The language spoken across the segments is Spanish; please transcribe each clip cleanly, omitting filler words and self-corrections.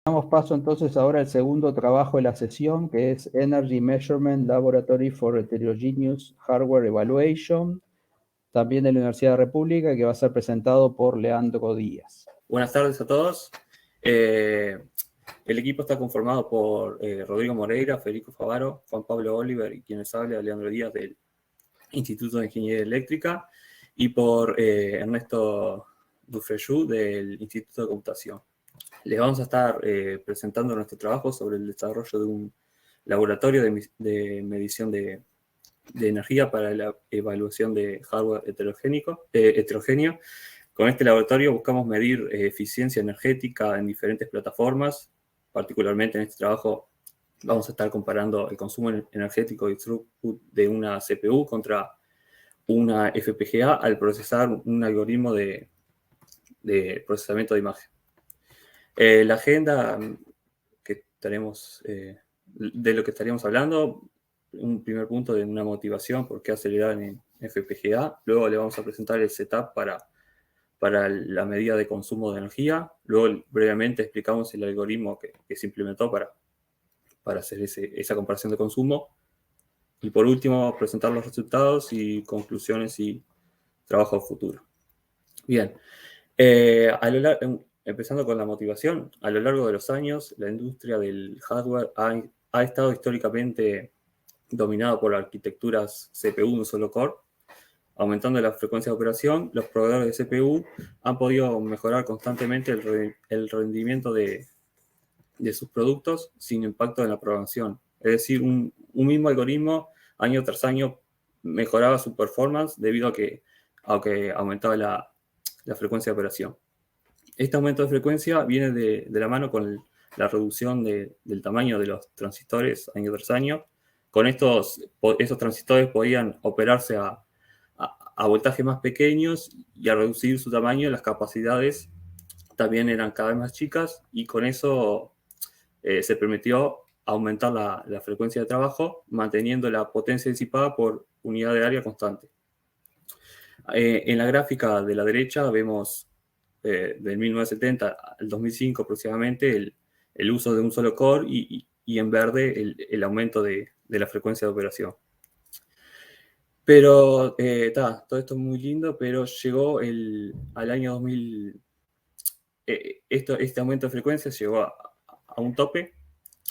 Damos paso entonces ahora al segundo trabajo de la sesión, que es Energy Measurement Laboratory for Heterogeneous Hardware Evaluation, también de la Universidad de la República, que va a ser presentado por Leandro Díaz. Buenas tardes a todos. El equipo está conformado por Rodrigo Moreira, Federico Favaro, Juan Pablo Oliver y quienes habla, Leandro Díaz del Instituto de Ingeniería Eléctrica, y por Ernesto Dufrescu del Instituto de Computación. Les vamos a estar presentando nuestro trabajo sobre el desarrollo de un laboratorio de medición de energía para la evaluación de hardware heterogéneo. Con este laboratorio buscamos medir eficiencia energética en diferentes plataformas. Particularmente en este trabajo vamos a estar comparando el consumo energético y throughput de una CPU contra una FPGA al procesar un algoritmo de procesamiento de imagen. La agenda que estaremos, de lo que estaríamos hablando, un primer punto de una motivación, por qué acelerar en FPGA. Luego le vamos a presentar el setup para la medida de consumo de energía. Luego brevemente explicamos el algoritmo que se implementó para hacer esa comparación de consumo. Y por último, presentar los resultados y conclusiones y trabajo futuro. Bien, empezando con la motivación, a lo largo de los años, la industria del hardware ha estado históricamente dominada por arquitecturas CPU de un solo core. Aumentando la frecuencia de operación, los proveedores de CPU han podido mejorar constantemente el rendimiento de sus productos sin impacto en la programación. Es decir, un mismo algoritmo año tras año mejoraba su performance debido a que aumentaba la frecuencia de operación. Este aumento de frecuencia viene de la mano con la reducción del tamaño de los transistores año tras año. Con esos transistores podían operarse a voltajes más pequeños, y al reducir su tamaño las capacidades también eran cada vez más chicas, y con eso se permitió aumentar la frecuencia de trabajo, manteniendo la potencia disipada por unidad de área constante. En la gráfica de la derecha vemos del 1970 al 2005 aproximadamente el uso de un solo core, y en verde el aumento de la frecuencia de operación. Pero todo esto es muy lindo, pero llegó al año 2000, este aumento de frecuencia llegó a un tope.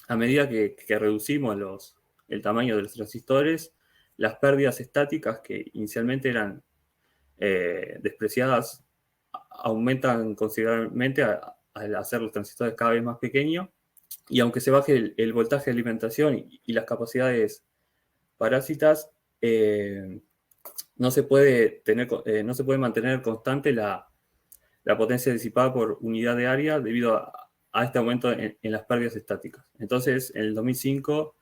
A medida que reducimos el tamaño de los transistores, las pérdidas estáticas que inicialmente eran despreciadas aumentan considerablemente al hacer los transistores cada vez más pequeños, y aunque se baje el voltaje de alimentación y las capacidades parásitas, no se puede mantener constante la potencia disipada por unidad de área debido a este aumento en las pérdidas estáticas. Entonces, en el 2005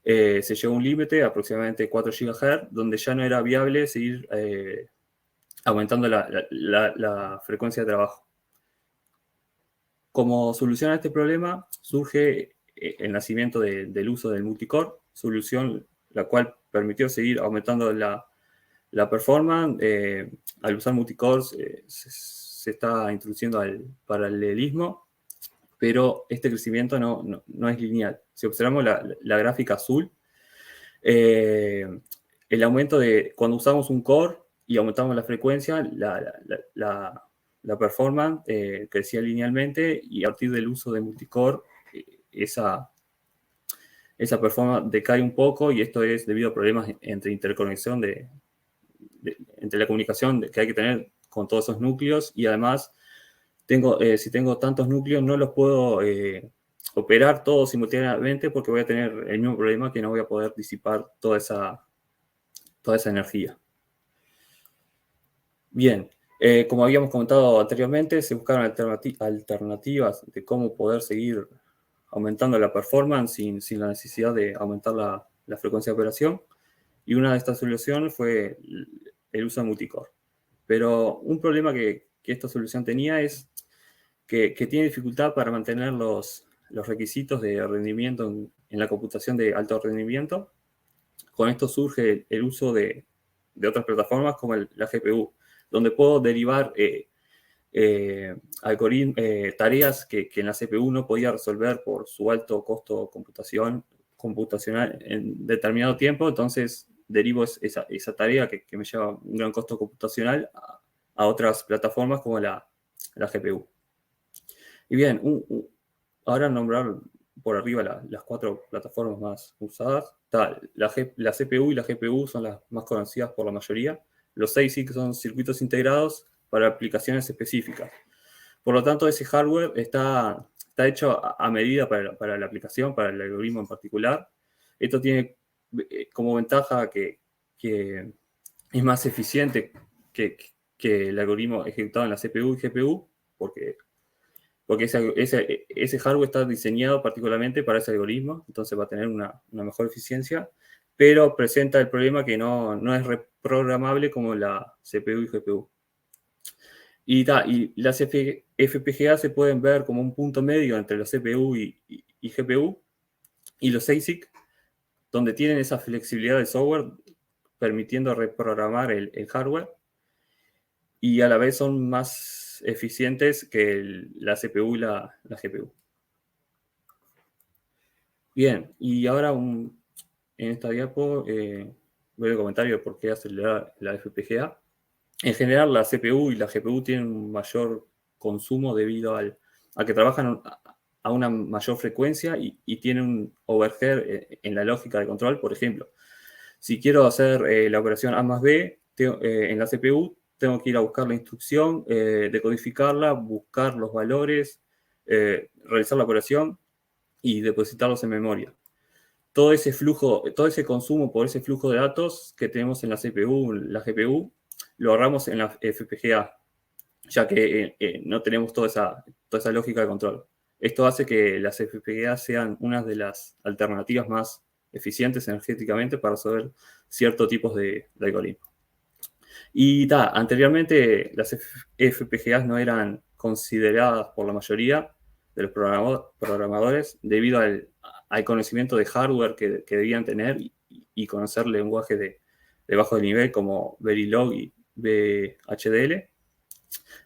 se llegó a un límite, aproximadamente 4 GHz, donde ya no era viable seguir aumentando la frecuencia de trabajo. Como solución a este problema surge el nacimiento del uso del multicore, solución la cual permitió seguir aumentando la performance. Al usar multicores se está introduciendo al paralelismo, pero este crecimiento no es lineal. Si observamos la gráfica azul, el aumento cuando usamos un core y aumentamos la frecuencia, la performance crecía linealmente, y a partir del uso de multicore esa performance decae un poco, y esto es debido a problemas entre interconexión entre la comunicación que hay que tener con todos esos núcleos, y además si tengo tantos núcleos no los puedo operar todos simultáneamente, porque voy a tener el mismo problema, que no voy a poder disipar toda esa energía. Bien, como habíamos comentado anteriormente, se buscaron alternativas de cómo poder seguir aumentando la performance sin la necesidad de aumentar la frecuencia de operación, y una de estas soluciones fue el uso de multicore. Pero un problema que esta solución tenía es que tiene dificultad para mantener los requisitos de rendimiento en la computación de alto rendimiento. Con esto surge el uso de otras plataformas como la GPU, donde puedo derivar tareas que en la CPU no podía resolver por su alto costo computacional en determinado tiempo, entonces derivo esa tarea que me lleva un gran costo computacional a otras plataformas como la GPU. Y bien, ahora nombrar por arriba las 4 plataformas más usadas. La CPU y la GPU son las más conocidas por la mayoría. Los ASIC son circuitos integrados para aplicaciones específicas. Por lo tanto, ese hardware está hecho a medida para la aplicación, para el algoritmo en particular. Esto tiene como ventaja que es más eficiente que el algoritmo ejecutado en la CPU y GPU, porque ese hardware está diseñado particularmente para ese algoritmo, entonces va a tener una mejor eficiencia, pero presenta el problema que no es reprogramable como la CPU y GPU. Y las FPGA se pueden ver como un punto medio entre la CPU y GPU, y los ASIC, donde tienen esa flexibilidad del software, permitiendo reprogramar el hardware, y a la vez son más eficientes que la CPU y la GPU. Bien, y ahora en esta diapo breve comentario de por qué acelerar la FPGA. En general, la CPU y la GPU tienen un mayor consumo debido a que trabajan a una mayor frecuencia y tienen un overhead en la lógica de control. Por ejemplo, si quiero hacer la operación A más B en la CPU, tengo que ir a buscar la instrucción, decodificarla, buscar los valores, realizar la operación y depositarlos en memoria. Todo ese consumo por ese flujo de datos que tenemos en la CPU, la GPU, lo ahorramos en la FPGA, ya que no tenemos toda esa lógica de control. Esto hace que las FPGA sean una de las alternativas más eficientes energéticamente para resolver ciertos tipos de algoritmos. Y anteriormente las FPGAs no eran consideradas por la mayoría de los programadores debido al conocimiento de hardware que debían tener y conocer lenguajes de bajo nivel como Verilog y VHDL.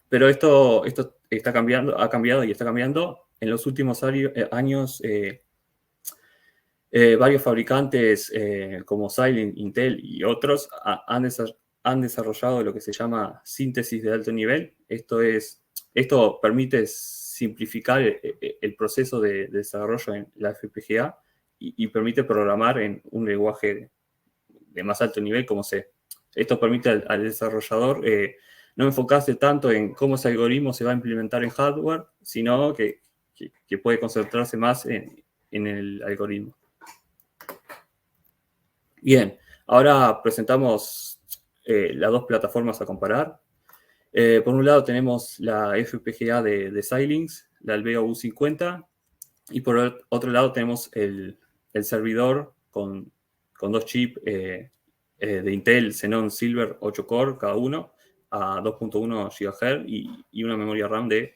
Pero esto ha cambiado y está cambiando. En los últimos años, varios fabricantes como Xilinx, Intel y otros han desarrollado lo que se llama síntesis de alto nivel. Esto permite simplificar el proceso de desarrollo en la FPGA y permite programar en un lenguaje de más alto nivel como C. Esto permite al desarrollador no enfocarse tanto en cómo ese algoritmo se va a implementar en hardware, sino que puede concentrarse más en el algoritmo. Bien, ahora presentamos las 2 plataformas a comparar. Por un lado tenemos la FPGA de Xilinx, la Alveo U50, y por otro lado tenemos el servidor con 2 chips de Intel Xenon Silver 8 core cada uno a 2.1 GHz y una memoria RAM de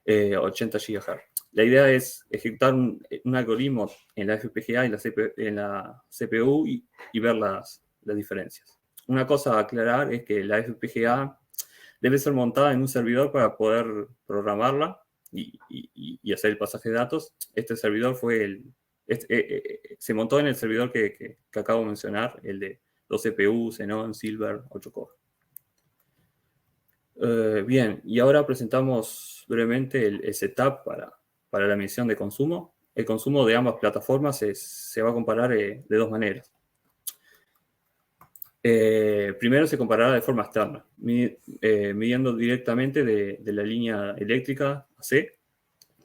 80 GHz. La idea es ejecutar un algoritmo en la FPGA y en la CPU y ver las diferencias. Una cosa a aclarar es que la FPGA debe ser montada en un servidor para poder programarla y hacer el pasaje de datos. Este servidor se montó en el servidor que acabo de mencionar, el de 2 CPU, Xenon, Silver, 8 core. Bien, y ahora presentamos brevemente el setup para la medición de consumo. El consumo de ambas plataformas se va a comparar de 2 maneras. Primero se comparará de forma externa, midiendo directamente de la línea eléctrica AC.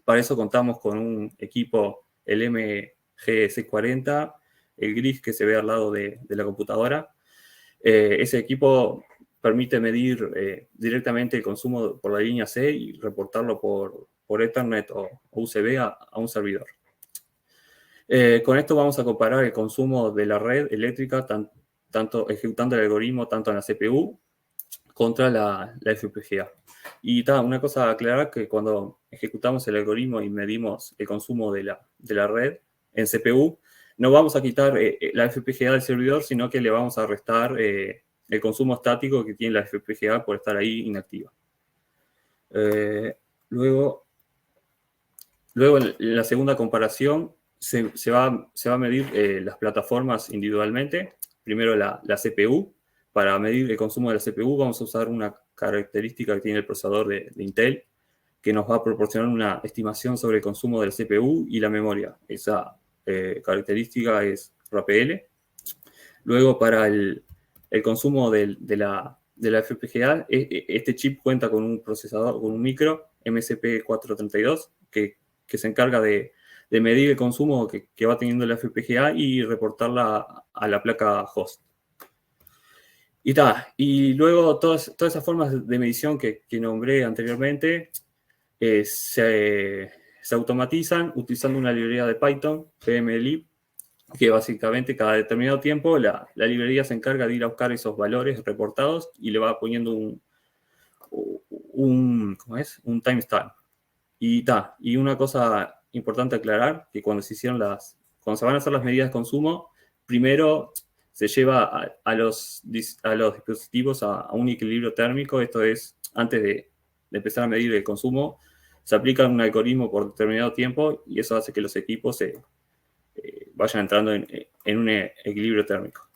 Para eso contamos con un equipo, el MGS40, el gris que se ve al lado de la computadora. Ese equipo permite medir directamente el consumo por la línea C y reportarlo por Ethernet o USB a un servidor. Con esto vamos a comparar el consumo de la red eléctrica, tanto ejecutando el algoritmo tanto en la CPU contra la FPGA. Y una cosa a aclarar, que cuando ejecutamos el algoritmo y medimos el consumo de la red en CPU, no vamos a quitar la FPGA del servidor, sino que le vamos a restar el consumo estático que tiene la FPGA por estar ahí inactiva. Luego, en la segunda comparación se va a medir las plataformas individualmente. Primero la CPU. Para medir el consumo de la CPU vamos a usar una característica que tiene el procesador de Intel, que nos va a proporcionar una estimación sobre el consumo de la CPU y la memoria. Esa característica es RAPL. Luego, para el consumo de la FPGA, este chip cuenta con un procesador, con un micro MSP432, que se encarga de medir el consumo que va teniendo la FPGA y reportarla a la placa host. Y luego todas esas formas de medición que nombré anteriormente se automatizan utilizando una librería de Python, PMLib, que básicamente cada determinado tiempo la librería se encarga de ir a buscar esos valores reportados y le va poniendo un timestamp. Y una cosa importante aclarar, que cuando se van a hacer las medidas de consumo, primero se lleva a los dispositivos a un equilibrio térmico. Esto es, antes de empezar a medir el consumo, se aplica un algoritmo por determinado tiempo y eso hace que los equipos vayan entrando en un equilibrio térmico.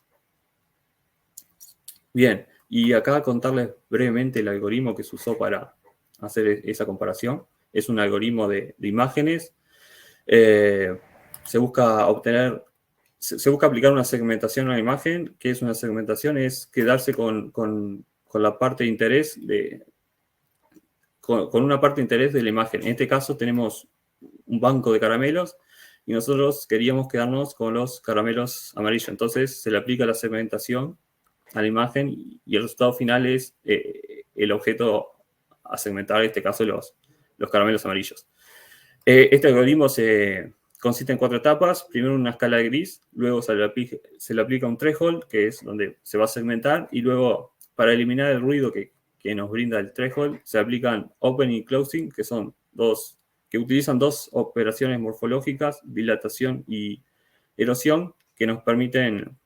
Bien, y acá contarles brevemente el algoritmo que se usó para hacer esa comparación. Es un algoritmo de imágenes. Se busca aplicar una segmentación a una imagen. ¿Qué es una segmentación? Es quedarse con la parte de interés con una parte de interés de la imagen. En este caso tenemos un banco de caramelos y nosotros queríamos quedarnos con los caramelos amarillos. Entonces se le aplica la segmentación a la imagen y el resultado final es el objeto a segmentar, en este caso los caramelos amarillos. Este algoritmo consiste en 4 etapas. Primero una escala de gris, luego se le aplica un threshold, que es donde se va a segmentar, y luego para eliminar el ruido que nos brinda el threshold, se aplican open y closing, que utilizan dos operaciones morfológicas, dilatación y erosión, que nos permiten,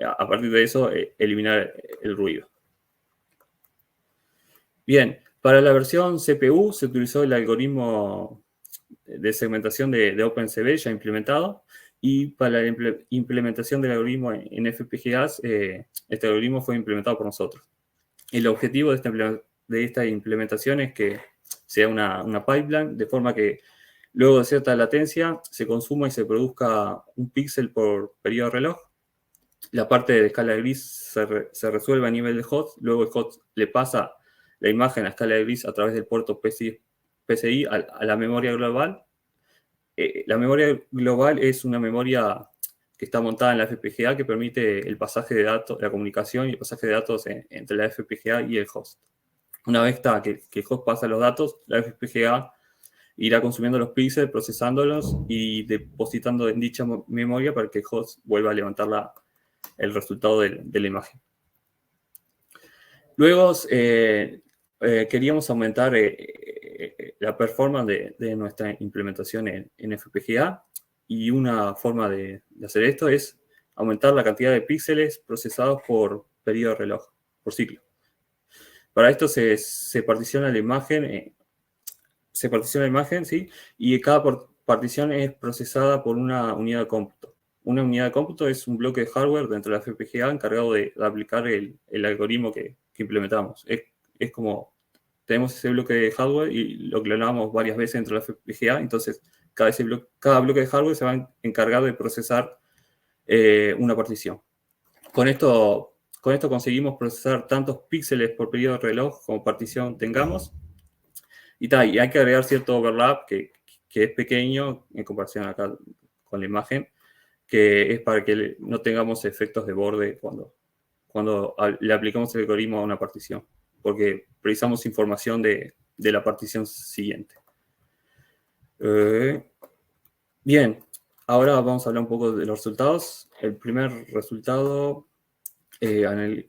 a partir de eso, eliminar el ruido. Bien, para la versión CPU se utilizó el algoritmo de segmentación de OpenCV ya implementado, y para la implementación del algoritmo en FPGAs, este algoritmo fue implementado por nosotros. El objetivo de esta implementación es que sea una pipeline, de forma que luego de cierta latencia se consuma y se produzca un píxel por periodo de reloj. La parte de escala de gris se resuelve a nivel de host, luego el host le pasa la imagen a escala de gris a través del puerto PCI a la memoria global. La memoria global es una memoria que está montada en la FPGA que permite el pasaje de datos, la comunicación y el pasaje de datos entre la FPGA y el host. Una vez que el host pasa los datos, la FPGA irá consumiendo los píxeles, procesándolos y depositando en dicha memoria para que el host vuelva a levantar el resultado de la imagen. Luego queríamos aumentar la performance de nuestra implementación en FPGA, y una forma de hacer esto es aumentar la cantidad de píxeles procesados por periodo de reloj, por ciclo. Para esto se particiona la imagen, ¿sí? Y cada partición es procesada por una unidad de cómputo. Una unidad de cómputo es un bloque de hardware dentro de la FPGA encargado de aplicar el algoritmo que implementamos. Es como tenemos ese bloque de hardware y lo clonamos varias veces dentro de la FPGA, entonces cada bloque de hardware se va a encargar de procesar una partición. Con esto conseguimos procesar tantos píxeles por periodo de reloj como partición tengamos. Y hay que agregar cierto overlap que es pequeño en comparación acá con la imagen, que es para que no tengamos efectos de borde cuando le aplicamos el algoritmo a una partición, porque precisamos información de la partición siguiente. Bien, ahora vamos a hablar un poco de los resultados. El primer resultado,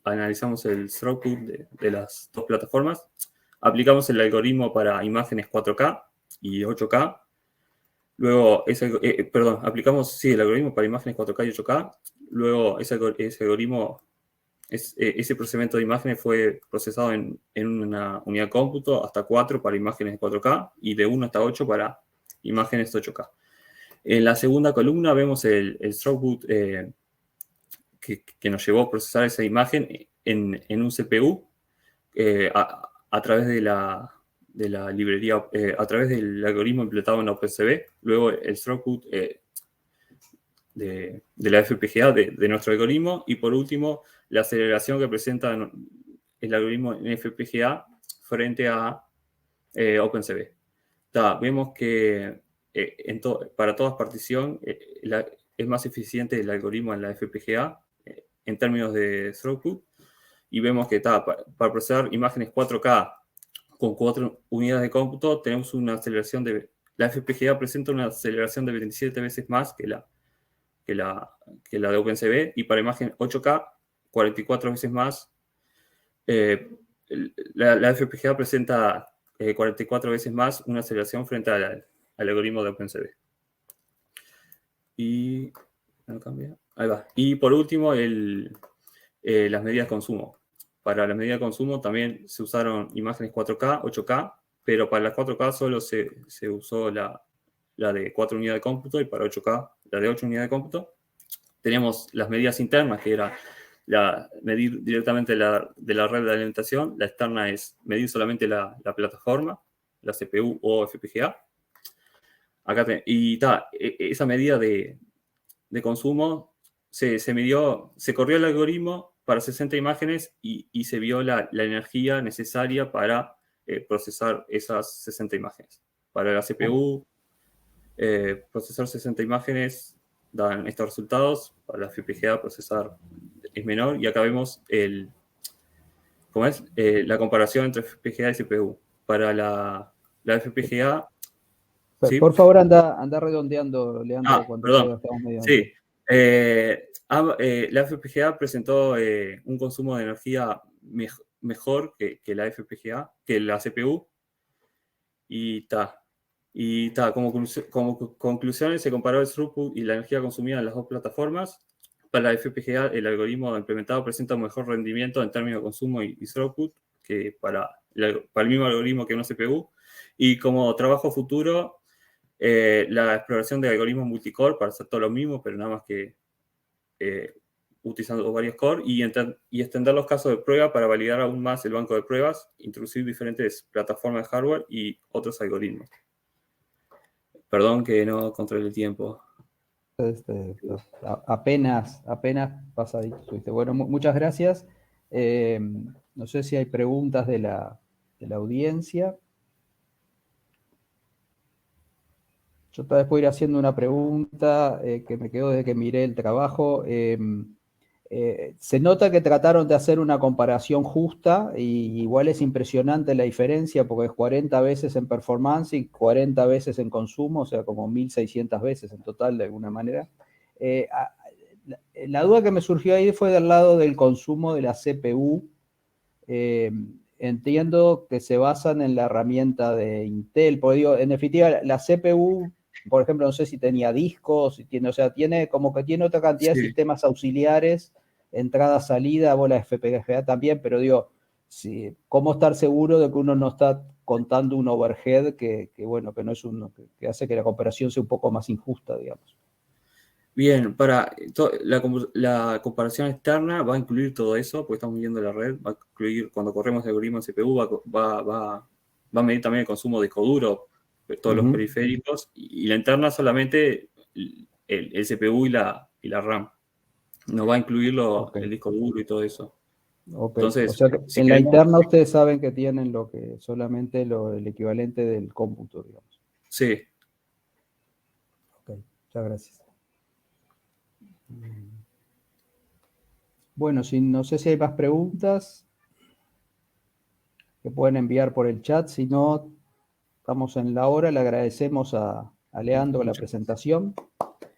analizamos el throughput de las dos plataformas. Aplicamos el algoritmo para imágenes 4K y 8K. Luego, aplicamos el algoritmo para imágenes 4K y 8K. Luego, ese algoritmo ese procesamiento de imágenes fue procesado en una unidad de cómputo hasta 4 para imágenes 4K y de 1 hasta 8 para imágenes 8K. En la segunda columna vemos el throughput que nos llevó a procesar esa imagen en un CPU a través de la librería, a través del algoritmo implementado en OpenCV, luego el throughput de la FPGA de nuestro algoritmo, y por último la aceleración que presenta el algoritmo en FPGA frente a OpenCV. Vemos que para toda partición es más eficiente el algoritmo en la FPGA en términos de throughput, y vemos que para procesar imágenes 4K con 4 unidades de cómputo tenemos una aceleración la FPGA presenta una aceleración de 27 veces más que la de OpenCV, y para imagen 8K 44 veces más. La FPGA presenta 44 veces más una aceleración frente al algoritmo de OpenCV. Y no cambia. Ahí va. Y por último, las medidas de consumo. Para las medidas de consumo también se usaron imágenes 4K, 8K, pero para las 4K solo se usó la de 4 unidades de cómputo, y para 8K la de 8 unidades de cómputo. Teníamos las medidas internas, que era medir directamente de la red de alimentación. La externa es medir solamente la plataforma, la CPU o FPGA. Esa medida de consumo se midió, se corrió el algoritmo para 60 imágenes y se vio la energía necesaria para procesar esas 60 imágenes. Para la CPU, procesar 60 imágenes dan estos resultados. Para la FPGA procesar es menor, y acá vemos la comparación entre FPGA y CPU. Para la FPGA... ¿Sí? Por favor, anda redondeando, Leandro, cuando perdón. estamos medio. Sí. La FPGA presentó un consumo de energía mejor que la FPGA, que la CPU. Como conclusiones, se comparó el throughput y la energía consumida en las dos plataformas. Para la FPGA, el algoritmo implementado presenta un mejor rendimiento en términos de consumo y throughput que para el mismo algoritmo que una CPU. Y como trabajo futuro, la exploración de algoritmos multicore para hacer todo lo mismo, pero nada más que utilizando varios core, y extender los casos de prueba para validar aún más el banco de pruebas, introducir diferentes plataformas de hardware y otros algoritmos. Perdón que no controle el tiempo. Apenas pasadito. Bueno, muchas gracias. No sé si hay preguntas de la audiencia. Yo tal vez puedo ir haciendo una pregunta que me quedó desde que miré el trabajo. Se nota que trataron de hacer una comparación justa, y igual es impresionante la diferencia, porque es 40 veces en performance y 40 veces en consumo, o sea, como 1600 veces en total, de alguna manera. La duda que me surgió ahí fue del lado del consumo de la CPU. Entiendo que se basan en la herramienta de Intel, porque digo, en definitiva, la CPU, por ejemplo, no sé si tenía discos, o sea, tiene otra cantidad de sistemas auxiliares, entrada, salida, la FPGA también, pero digo, ¿cómo estar seguro de que uno no está contando un overhead que no es que hace que la comparación sea un poco más injusta, digamos? Bien, para la comparación externa va a incluir todo eso, porque estamos midiendo la red, va a incluir, cuando corremos el algoritmo en CPU, va a medir también el consumo de disco duro, todos los periféricos, y la interna solamente el CPU y la RAM. No va a incluir el disco duro y todo eso. Entonces, o sea que en la interna ustedes saben que tienen solamente el equivalente del cómputo, digamos. Sí. Ok, muchas gracias. Bueno, no sé si hay más preguntas que pueden enviar por el chat. Si no, estamos en la hora. Le agradecemos a Leandro la presentación.